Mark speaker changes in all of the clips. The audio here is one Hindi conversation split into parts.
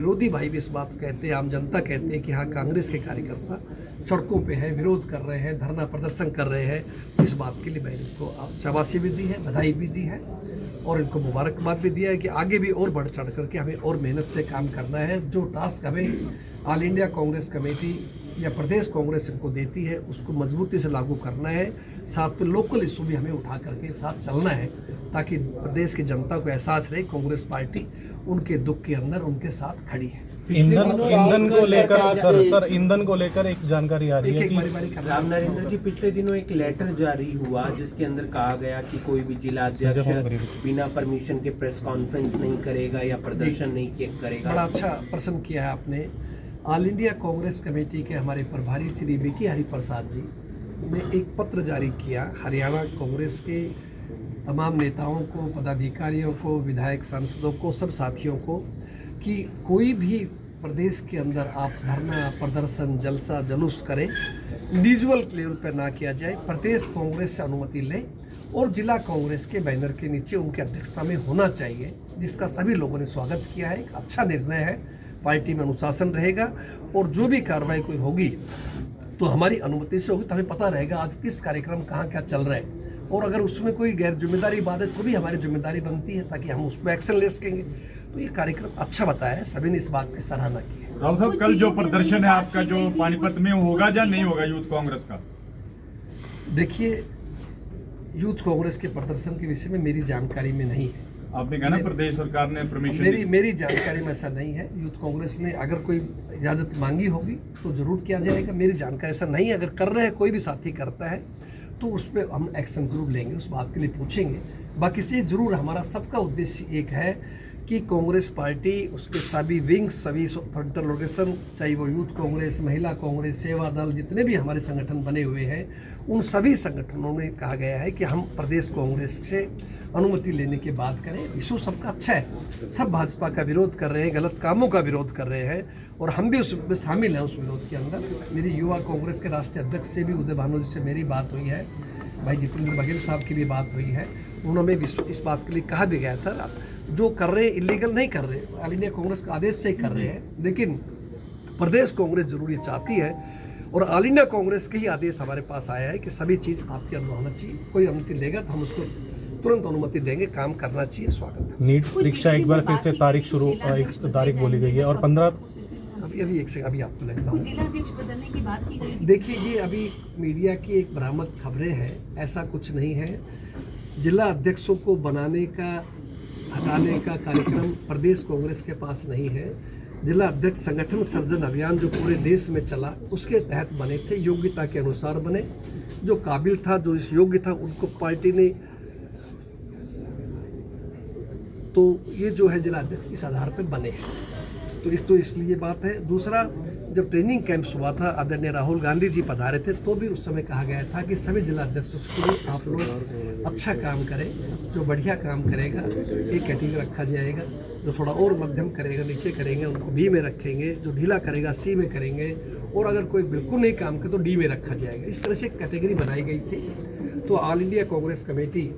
Speaker 1: विरोधी भाई भी इस बात कहते हैं, आम जनता कहते हैं कि हाँ कांग्रेस के कार्यकर्ता सड़कों पे हैं, विरोध कर रहे हैं, धरना प्रदर्शन कर रहे हैं। तो इस बात के लिए मैंने इनको शाबाशी भी दी है, बधाई भी दी है और इनको मुबारकबाद भी दिया है कि आगे भी और बढ़ चढ़ करके हमें और मेहनत से काम करना है। जो टास्क हमें ऑल इंडिया कांग्रेस कमेटी या प्रदेश कांग्रेस इनको देती है उसको मजबूती से लागू करना है। साथ में लोकल इशू भी हमें उठा करके साथ चलना है ताकि प्रदेश की जनता को एहसास रहे कांग्रेस पार्टी उनके दुख के अंदर उनके साथ खड़ी है।
Speaker 2: ईंधन को लेकर सर ईंधन को लेकर एक जानकारी आ रही है कि
Speaker 3: राम नरेंद्र जी पिछले दिनों एक लेटर जारी हुआ जिसके अंदर कहा गया कि कोई भी जिला अध्यक्ष बिना परमिशन के प्रेस कॉन्फ्रेंस नहीं करेगा या प्रदर्शन नहीं करेगा।
Speaker 1: बड़ा अच्छा प्रश्न किया है आपने। ऑल इंडिया कांग्रेस कमेटी के हमारे प्रभारी श्री विकी हरिप्रसाद जी ने एक पत्र जारी किया हरियाणा कांग्रेस के तमाम नेताओं को, पदाधिकारियों को, विधायक सांसदों को, सब साथियों को कि कोई भी प्रदेश के अंदर आप धरना प्रदर्शन जलसा जुलूस करें, इंडिविजुअल लेवल पर ना किया जाए, प्रदेश कांग्रेस से अनुमति लें और जिला कांग्रेस के बैनर के नीचे उनकी अध्यक्षता में होना चाहिए, जिसका सभी लोगों ने स्वागत किया है। एक अच्छा निर्णय है, पार्टी में अनुशासन रहेगा और जो भी कार्रवाई कोई होगी तो हमारी अनुमति से होगी, तो हमें पता रहेगा आज किस कार्यक्रम कहाँ क्या चल रहा है और अगर उसमें कोई गैर जिम्मेदारी बात है तो भी हमारी जिम्मेदारी बनती है ताकि हम उस पर एक्शन ले सकेंगे। तो ये कार्यक्रम अच्छा बताया है, सभी ने इस बात की सराहना की है।
Speaker 4: राव साहब, कल जो प्रदर्शन है आपका जो पानीपत में होगा या नहीं होगा यूथ कांग्रेस का?
Speaker 1: देखिए, यूथ कांग्रेस के प्रदर्शन के विषय में मेरी जानकारी में नहीं है।
Speaker 4: आपने कहा ना प्रदेश सरकार ने परमिशन
Speaker 1: मेरी जानकारी में ऐसा नहीं है। यूथ कांग्रेस ने अगर कोई इजाज़त मांगी होगी तो जरूर किया जाएगा। मेरी जानकारी ऐसा नहीं है। अगर कर रहे हैं, कोई भी साथी करता है तो उस पर हम एक्शन जरूर लेंगे, उस बात के लिए पूछेंगे। बाकी से जरूर हमारा सबका उद्देश्य एक है कि कांग्रेस पार्टी, उसके सभी विंग्स, सभी फ्रंटल ऑर्गेनाइजेशन, चाहे वो यूथ कांग्रेस, महिला कांग्रेस, सेवा दल, जितने भी हमारे संगठन बने हुए हैं, उन सभी संगठनों ने कहा गया है कि हम प्रदेश कांग्रेस से अनुमति लेने की बात करें। इशू सबका अच्छा है, सब भाजपा का विरोध कर रहे हैं, गलत कामों का विरोध कर रहे हैं और हम भी उसमें शामिल हैं उस विरोध के अंदर। मेरी युवा कांग्रेस के राष्ट्रीय अध्यक्ष से भी, उदय भानु जी से मेरी बात हुई है, भाई जितेंद्र बघेल साहब की भी बात हुई है। उन्होंने भी इस बात के लिए कहा भी गया था जो कर रहे हैं इलीगल नहीं कर रहे, ऑल इंडिया कांग्रेस का आदेश से ही कर रहे हैं, लेकिन प्रदेश कांग्रेस जरूर ये चाहती है और ऑल इंडिया कांग्रेस के ही आदेश हमारे पास आया है कि सभी चीज़ आपके अंदर होना चाहिए। कोई अनुमति लेगा तो हम उसको तुरंत अनुमति देंगे, काम करना चाहिए। स्वागत है।
Speaker 2: नीट परीक्षा एक बार फिर से तारीख बोली गई है और 15
Speaker 1: अभी एक से अभी आपको लगता हूँ
Speaker 5: जिला अध्यक्ष बदलने की बात की गई।
Speaker 1: देखिए, ये अभी मीडिया की एक बरामद खबरें हैं, ऐसा कुछ नहीं है। जिला अध्यक्षों को बनाने का, हटाने का कार्यक्रम प्रदेश कांग्रेस के पास नहीं है। जिला अध्यक्ष संगठन सर्जन अभियान जो पूरे देश में चला उसके तहत बने थे, योग्यता के अनुसार बने। जो काबिल था, जो इस योग्य था, उनको पार्टी ने, तो ये जो है जिला अध्यक्ष इस आधार पर बने हैं। तो इसलिए बात है। दूसरा, जब ट्रेनिंग कैंप्स हुआ था, आदरणीय राहुल गांधी जी पधारे थे, तो भी उस समय कहा गया था कि सभी जिला अध्यक्षों को आप लोग अच्छा काम करें, जो बढ़िया काम करेगा एक कैटेगरी रखा जाएगा, जो थोड़ा और मध्यम करेगा नीचे करेंगे उनको बी में रखेंगे, जो ढीला करेगा सी में करेंगे और अगर कोई बिल्कुल नहीं काम करे तो डी में रखा जाएगा। इस तरह से एक कैटेगरी बनाई गई थी। तो ऑल इंडिया कांग्रेस कमेटी,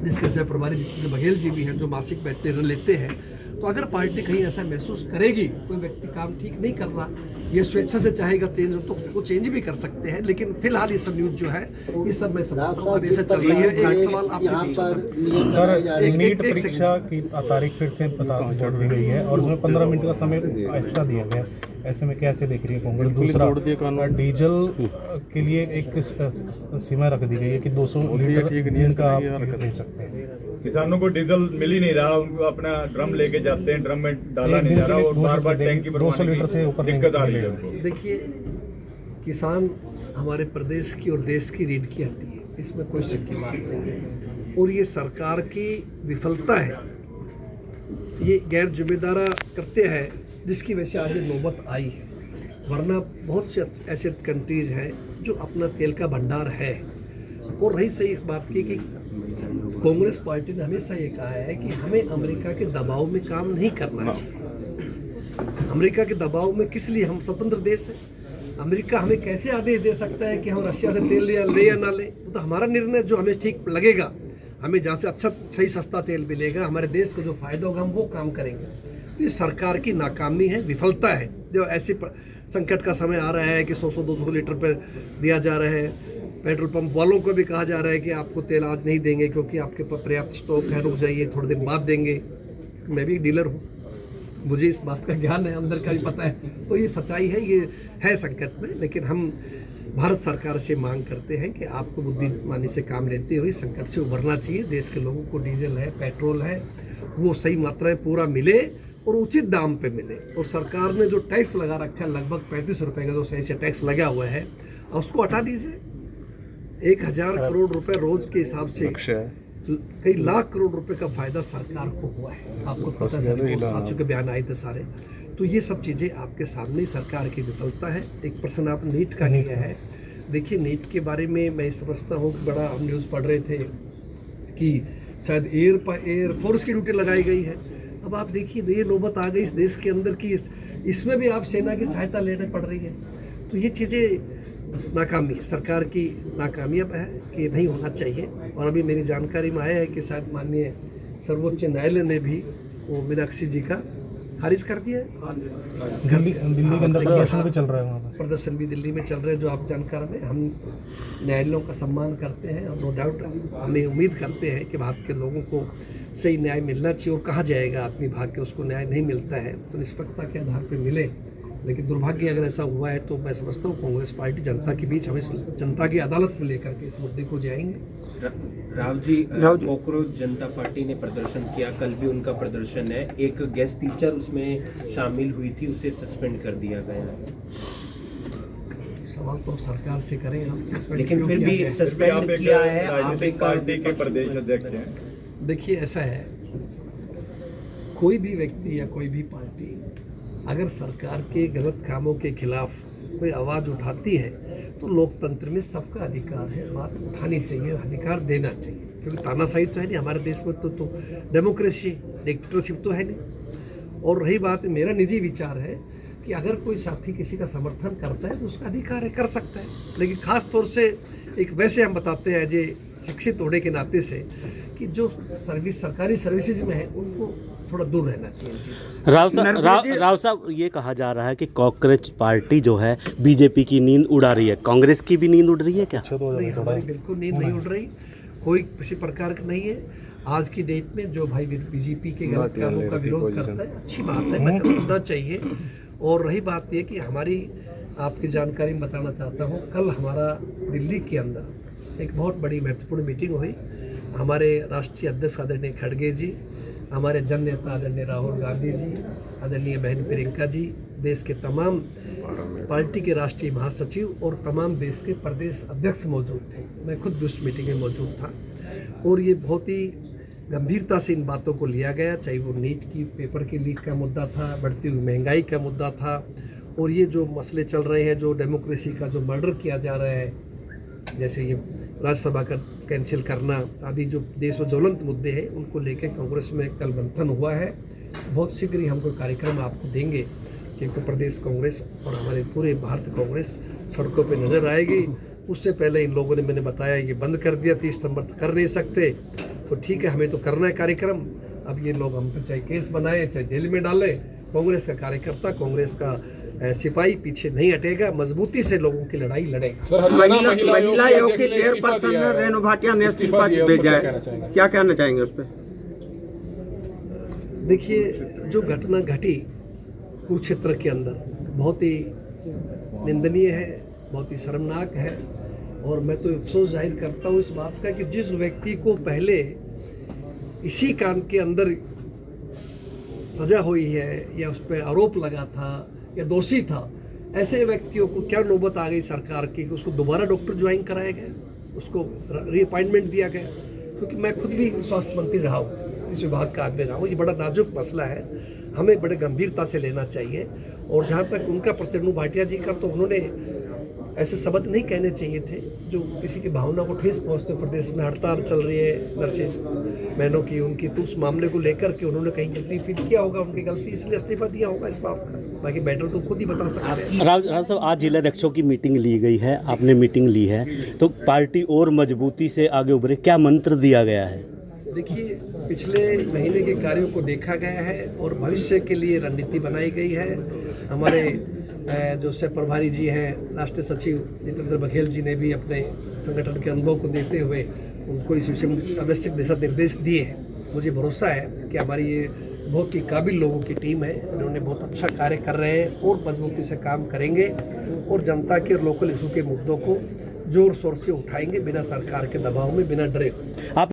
Speaker 1: जिसके सह प्रभारी जितेंद्र बघेल जी भी हैं, जो मासिक वेतन लेते हैं, तो अगर पार्टी कहीं ऐसा महसूस करेगी कोई व्यक्ति काम ठीक नहीं कर रहा, ये स्वेच्छा से चाहेगा चेंज हो तो उसको चेंज भी कर सकते हैं। लेकिन फिलहाल ये सब न्यूज जो है ये सब मैं समझता हूँ अभी ऐसे चल रही है। एक सवाल आपने
Speaker 2: सर, नीट परीक्षा की तारीख फिर से जोड़ दी गई है और उसमें 15 मिनट का समय एक्स्ट्रा दिया गया। ऐसे में कैसे देख रही है कांग्रेस? दूसरा, डीजल के लिए एक सीमा रख दी गई है कि 200 लीटर दिन का आप ले सकते हैं।
Speaker 4: किसानों को डीजल मिल ही नहीं रहा, उनको अपना ड्रम लेके जाते हैं, ड्रम में डाला नहीं जा रहा और बार-बार टैंकी
Speaker 2: 200 लीटर से ऊपर
Speaker 4: दिक्कत आ रही है उनको।
Speaker 1: देखिए, किसान हमारे प्रदेश की और देश की रीढ़ की हड्डी है, इसमें कोई शक की बात नहीं है और ये सरकार की विफलता है, ये गैर जिम्मेदारा करते हैं जिसकी वजह से आज ये नौबत आई है। वरना बहुत से ऐसे कंट्रीज हैं जो अपना तेल का भंडार है। और रही सही इस बात की कि कांग्रेस पार्टी ने हमेशा ये कहा है कि हमें अमेरिका के दबाव में काम नहीं करना चाहिए। अमेरिका के दबाव में किस लिए? हम स्वतंत्र देश हैं। अमेरिका हमें कैसे आदेश दे सकता है कि हम रशिया से तेल ले या ना ले? वो तो हमारा निर्णय, जो हमें ठीक लगेगा, हमें जहाँ से अच्छा सही सस्ता तेल मिलेगा, हमारे देश को जो फायदा होगा, हम वो काम करेंगे। ये सरकार की नाकामी है, विफलता है। जो ऐसे संकट का समय आ रहा है कि 100-200 लीटर पर दिया जा रहा है, पेट्रोल पंप वालों को भी कहा जा रहा है कि आपको तेल आज नहीं देंगे क्योंकि आपके पास पर्याप्त स्टॉक है, रुक जाइए थोड़े दिन बाद देंगे। मैं भी डीलर हूँ, मुझे इस बात का ज्ञान है, अंदर का भी पता है। तो ये सच्चाई है, ये है संकट में। लेकिन हम भारत सरकार से मांग करते हैं कि आपको बुद्धिमानी से काम लेते हुए संकट से उभरना चाहिए। देश के लोगों को डीजल है, पेट्रोल है, वो सही मात्रा में पूरा मिले और उचित दाम पे मिले। और सरकार ने जो टैक्स लगा रखा है, लगभग 35 रुपये का जो सही से टैक्स लगा हुआ है, उसको हटा दीजिए। 1000 करोड़ रुपए रोज के हिसाब से कई लाख करोड़ रुपए का फायदा सरकार को हुआ है। आपको पता है, साथियों के बयान आए थे सारे। तो ये सब चीज़ें आपके सामने सरकार की विफलता है। एक प्रश्न आप नीट का किया है। देखिए, नीट के बारे में मैं समझता हूँ कि बड़ा हम न्यूज़ पढ़ रहे थे कि शायद एयरफोर्स की ड्यूटी लगाई गई है। अब आप देखिए, ये नौबत आ गई इस देश के अंदर की इसमें भी आप सेना की सहायता लेने पड़ रही है। तो ये चीज़ें नाकामी है, सरकार की नाकामयाब है कि नहीं होना चाहिए। और अभी मेरी जानकारी में आया है कि शायद माननीय सर्वोच्च न्यायालय ने भी वो मीनाक्षी जी का खारिज कर दिया है।
Speaker 2: दिल्ली के अंदर प्रदर्शन भी चल रहा है, वहाँ पर
Speaker 1: प्रदर्शन भी दिल्ली में चल रहे हैं। जो आप जानकार में, हम न्यायालयों का सम्मान करते हैं और नो डाउट हमें उम्मीद करते हैं कि भारत के लोगों को सही न्याय मिलना चाहिए। और कहा जाएगा आदमी भाग के उसको न्याय नहीं मिलता है तो निष्पक्षता के आधार पर मिले। लेकिन दुर्भाग्य अगर ऐसा हुआ है तो मैं समझता हूँ कांग्रेस पार्टी जनता के बीच, हमें जनता की अदालत में लेकर के इस मुद्दे को जाएंगे।
Speaker 3: राव जी, कॉकरोच जनता पार्टी ने प्रदर्शन किया, कल भी उनका प्रदर्शन है। एक गेस्ट टीचर उसमें शामिल हुई थी, उसे सस्पेंड कर दिया गया है।
Speaker 1: सवाल तो सरकार से करें हम,
Speaker 3: लेकिन फिर भी सस्पेंड किया है। आप एक
Speaker 4: पार्टी के प्रदेश अध्यक्ष हैं।
Speaker 1: देखिए, ऐसा है, कोई भी व्यक्ति या कोई भी पार्टी अगर सरकार के गलत कामों के खिलाफ कोई आवाज़ उठाती है तो लोकतंत्र में सबका अधिकार है, बात उठानी चाहिए, अधिकार देना चाहिए। क्योंकि तानाशाही तो है नहीं हमारे देश में, तो डेमोक्रेसी, डिक्टेटरशिप तो है नहीं। और रही बात, मेरा निजी विचार है कि अगर कोई साथी किसी का समर्थन करता है तो उसका अधिकार है, कर सकता है। लेकिन ख़ास तौर से एक वैसे हम बताते हैं जे शिक्षित होने के नाते से कि जो सरकारी सर्विसेज में है उनको थोड़ा दूर रहना चाहिए।
Speaker 6: राव साहब, ये कहा जा रहा है कि कांग्रेस पार्टी जो है बीजेपी की नींद उड़ा रही है, कांग्रेस की भी नींद उड़ रही है क्या?
Speaker 1: नहीं, हमारी बिल्कुल नींद नहीं उड़ रही, कोई किसी प्रकार का नहीं है। आज की डेट में जो भाई बीजेपी के गलत कामों का विरोध करता है, अच्छी बात है, मैं करना चाहिए। और रही बात ये कि हमारी, आपकी जानकारी में बताना चाहता हूँ, कल हमारा दिल्ली के अंदर एक बहुत बड़ी महत्वपूर्ण मीटिंग हुई। हमारे राष्ट्रीय अध्यक्ष आदरणीय खड़गे जी, हमारे जन नेता आदरणीय राहुल गांधी जी, आदरणीय बहन प्रियंका जी, देश के तमाम पार्टी के राष्ट्रीय महासचिव और तमाम देश के प्रदेश अध्यक्ष मौजूद थे। मैं खुद भी उस मीटिंग में मौजूद था और ये बहुत ही गंभीरता से इन बातों को लिया गया, चाहे वो नीट की पेपर की लीक का मुद्दा था, बढ़ती हुई महंगाई का मुद्दा था, और ये जो मसले चल रहे हैं, जो डेमोक्रेसी का जो मर्डर किया जा रहा है, जैसे ये राज्यसभा का कैंसिल करना आदि जो देश में ज्वलंत मुद्दे हैं, उनको लेकर कांग्रेस में कल मंथन हुआ है। बहुत शीघ्र ही हम कोई कार्यक्रम आपको देंगे क्योंकि प्रदेश कांग्रेस और हमारे पूरे भारत कांग्रेस सड़कों पे नज़र आएगी। उससे पहले इन लोगों ने, मैंने बताया, ये बंद कर दिया, 30 सितंबर तक कर नहीं सकते, तो ठीक है, हमें तो करना है कार्यक्रम। अब ये लोग हम पे चाहे केस बनाए, चाहे जेल में डालें, कांग्रेस का कार्यकर्ता, कांग्रेस का सिपाही पीछे नहीं हटेगा, मजबूती से लोगों की लड़ाई लड़ेगा।
Speaker 7: महिला आयोग के चेयरपर्सन रेणु भाटिया ने इस्तीफा भेजा है, क्या कहना चाहेंगे उस पर?
Speaker 1: देखिए, जो घटना घटी कुरुक्षेत्र के अंदर बहुत ही निंदनीय है, बहुत ही शर्मनाक है। और मैं तो अफसोस जाहिर करता हूँ इस बात का कि जिस व्यक्ति को पहले इसी कांड के अंदर सजा हुई है या उस पर आरोप लगा था या दोषी था, ऐसे व्यक्तियों को क्या नौबत आ गई सरकार की कि उसको दोबारा डॉक्टर ज्वाइन कराया गया, उसको रीअपॉइंटमेंट दिया गया। क्योंकि मैं खुद भी स्वास्थ्य मंत्री रहा हूँ, इस विभाग का आदमी रहा हूँ, ये बड़ा नाजुक मसला है, हमें बड़े गंभीरता से लेना चाहिए। और जहाँ तक उनका प्रश्न भाटिया जी का, तो उन्होंने ऐसे शब्द नहीं कहने चाहिए थे जो किसी की भावना को ठेस पहुँचते। प्रदेश में हड़ताल चल रही है नर्सेज बहनों की, उनकी, तो उस मामले को लेकर के उन्होंने कहीं गिल्टी फील किया होगा, उनकी गलती, इसलिए इस्तीफा दिया होगा इस बात का। बाकी बेटर तो खुद ही बता सकते हैं।
Speaker 6: राव साहब, आज जिलाध्यक्षों की मीटिंग ली गई है, आपने मीटिंग ली है, तो पार्टी और मजबूती से आगे उभरे, क्या मंत्र दिया गया है?
Speaker 1: देखिए, पिछले महीने के कार्यों को देखा गया है और भविष्य के लिए रणनीति बनाई गई है। हमारे जो सह प्रभारी जी हैं, राष्ट्रीय सचिव जितेंद्र बघेल जी ने भी अपने संगठन के अनुभव को देखते हुए उनको इस विषय में आवश्यक दिशा निर्देश दिए हैं। मुझे भरोसा है कि हमारी ये बहुत ही काबिल लोगों की टीम है, उन्होंने बहुत अच्छा कार्य कर रहे हैं और मजबूती से काम करेंगे और जनता के और लोकल इशू के मुद्दों को जोर शोर से उठाएंगे, बिना सरकार के दबाव में, बिना डरे।
Speaker 6: आप